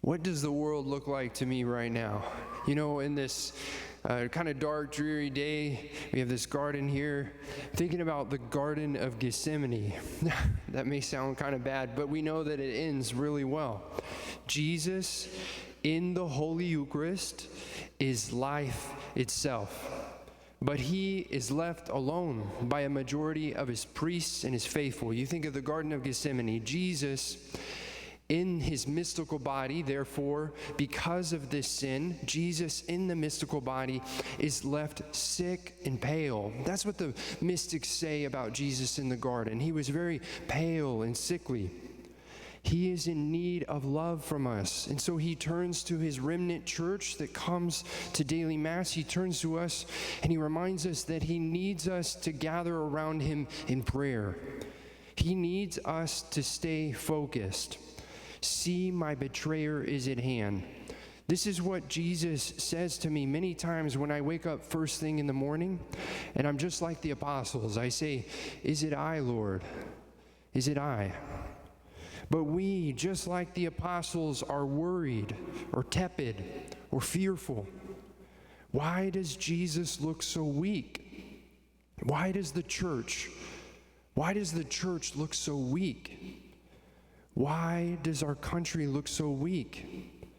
What does the world look like to me right now? You know, in this kind of dark, dreary day, we have this garden here. Thinking about the Garden of Gethsemane. That may sound kind of bad, but we know that it ends really well. Jesus in the Holy Eucharist is life itself. But he is left alone by a majority of his priests and his faithful. You think of the Garden of Gethsemane. Jesus, in his mystical body, therefore, because of this sin, Jesus in the mystical body is left sick and pale. That's what the mystics say about Jesus in the garden. He was very pale and sickly. He is in need of love from us. And so he turns to his remnant church that comes to daily mass. He turns to us and he reminds us that he needs us to gather around him in prayer. He needs us to stay focused. See, my betrayer is at hand. This is what Jesus says to me many times when I wake up first thing in the morning, and I'm just like the apostles. I say, "Is it I, Lord? Is it I?" But we, just like the apostles, are worried or tepid or fearful. Why does Jesus look so weak? Why does the church look so weak? Why does our country look so weak?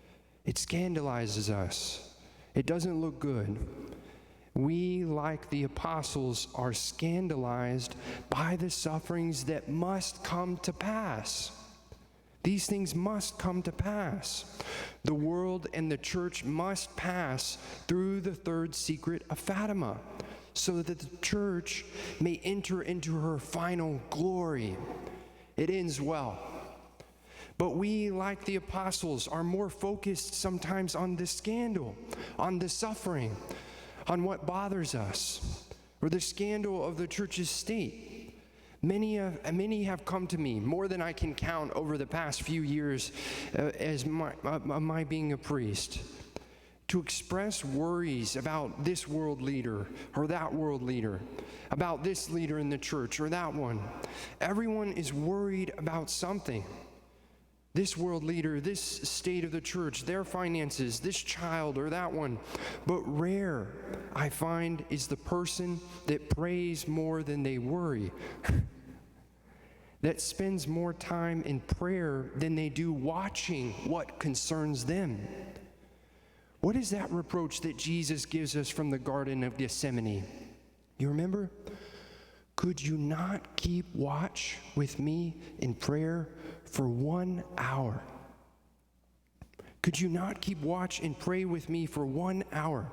It scandalizes us. It doesn't look good. We, like the apostles, are scandalized by the sufferings that must come to pass. These things must come to pass. The world and the church must pass through the third secret of Fatima, so that the church may enter into her final glory. It ends well. But we, like the apostles, are more focused sometimes on the scandal, on the suffering, on what bothers us, or the scandal of the church's state. Many have come to me, more than I can count over the past few years as my being a priest, to express worries about this world leader or that world leader, about this leader in the church or that one. Everyone is worried about something. This world leader, this state of the church, their finances, this child or that one. But rare, I find, is the person that prays more than they worry, that spends more time in prayer than they do watching what concerns them. What is that reproach that Jesus gives us from the Garden of Gethsemane? You remember? Could you not keep watch with me in prayer for 1 hour? Could you not keep watch and pray with me for 1 hour?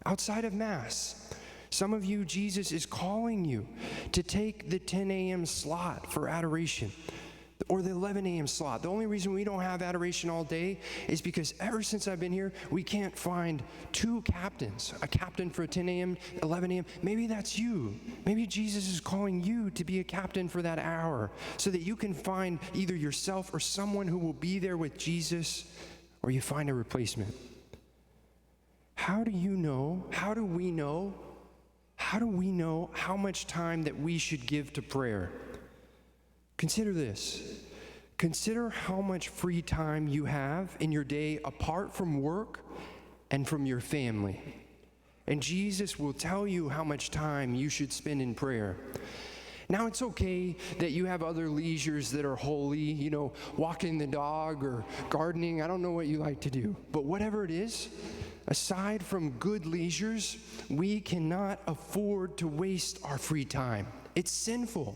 Outside of Mass, some of you, Jesus is calling you to take the 10 a.m. slot for adoration, or the 11 a.m. slot. The only reason we don't have adoration all day is because ever since I've been here, we can't find two captains, a captain for 10 a.m., 11 a.m. Maybe that's you. Maybe Jesus is calling you to be a captain for that hour so that you can find either yourself or someone who will be there with Jesus, or you find a replacement. How do we know how much time that we should give to prayer? Consider this. Consider how much free time you have in your day apart from work and from your family. And Jesus will tell you how much time you should spend in prayer. Now, it's okay that you have other leisures that are holy, walking the dog or gardening. I don't know what you like to do. But whatever it is, aside from good leisures, we cannot afford to waste our free time. It's sinful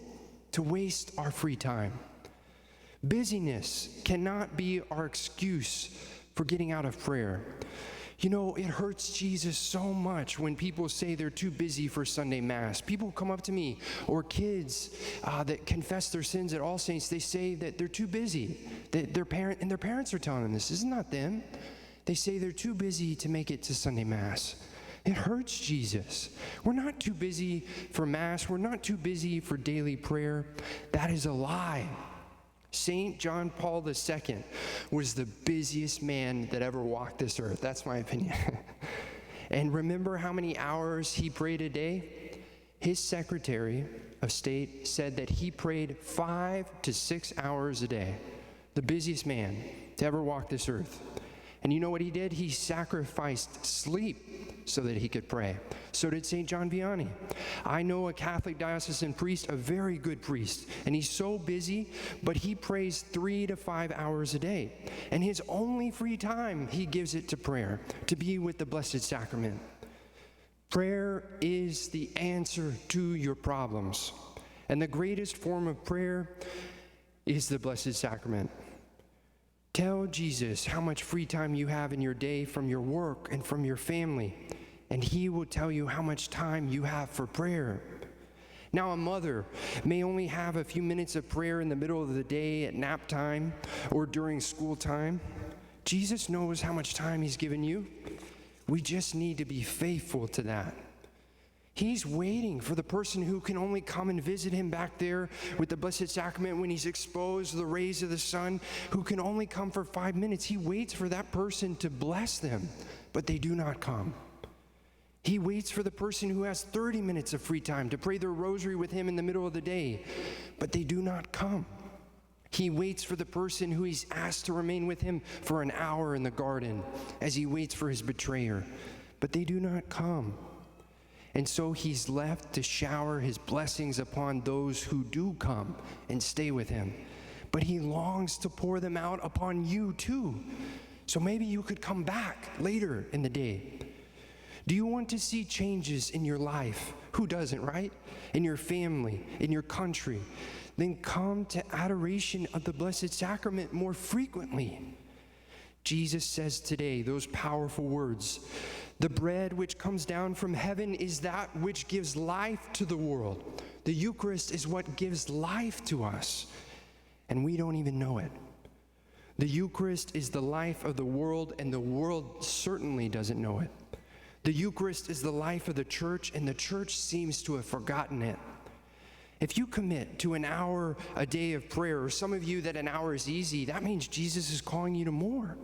to waste our free time. Busyness cannot be our excuse for getting out of prayer. It hurts Jesus so much when people say they're too busy for Sunday Mass. People come up to me, or kids that confess their sins at All Saints, they say that they're too busy. That their parents are telling them this. It's not them. They say they're too busy to make it to Sunday Mass. It hurts Jesus. We're not too busy for Mass. We're not too busy for daily prayer. That is a lie. St. John Paul II was the busiest man that ever walked this earth. That's my opinion. And remember how many hours he prayed a day? His Secretary of State said that he prayed 5 to 6 hours a day. The busiest man. to ever walk this earth. And you know what he did? He sacrificed sleep so that he could pray. So did St. John Vianney. I know a Catholic diocesan priest, a very good priest, and he's so busy, but he prays 3 to 5 hours a day. And his only free time, he gives it to prayer, to be with the Blessed Sacrament. Prayer is the answer to your problems. And the greatest form of prayer is the Blessed Sacrament. Tell Jesus how much free time you have in your day from your work and from your family, and he will tell you how much time you have for prayer. Now, a mother may only have a few minutes of prayer in the middle of the day at nap time or during school time. Jesus knows how much time he's given you. We just need to be faithful to that. He's waiting for the person who can only come and visit him back there with the Blessed Sacrament when he's exposed to the rays of the sun, who can only come for 5 minutes. He waits for that person to bless them, but they do not come. He waits for the person who has 30 minutes of free time to pray their rosary with him in the middle of the day, but they do not come. He waits for the person who he's asked to remain with him for an hour in the garden as he waits for his betrayer, but they do not come. And so he's left to shower his blessings upon those who do come and stay with him. But he longs to pour them out upon you too. So maybe you could come back later in the day. Do you want to see changes in your life? Who doesn't, right? In your family, in your country. Then come to adoration of the Blessed Sacrament more frequently. Jesus says today those powerful words, "The bread which comes down from heaven is that which gives life to the world." The Eucharist is what gives life to us, and we don't even know it. The Eucharist is the life of the world, and the world certainly doesn't know it. The Eucharist is the life of the church, and the church seems to have forgotten it. If you commit to an hour a day of prayer, or some of you that an hour is easy, that means Jesus is calling you to more.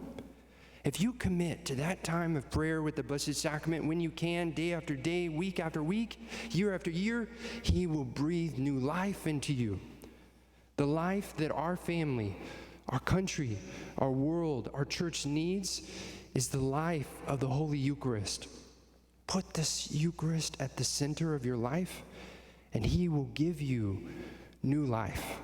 If you commit to that time of prayer with the Blessed Sacrament when you can, day after day, week after week, year after year, he will breathe new life into you. The life that our family, our country, our world, our church needs is the life of the Holy Eucharist. Put this Eucharist at the center of your life, and he will give you new life.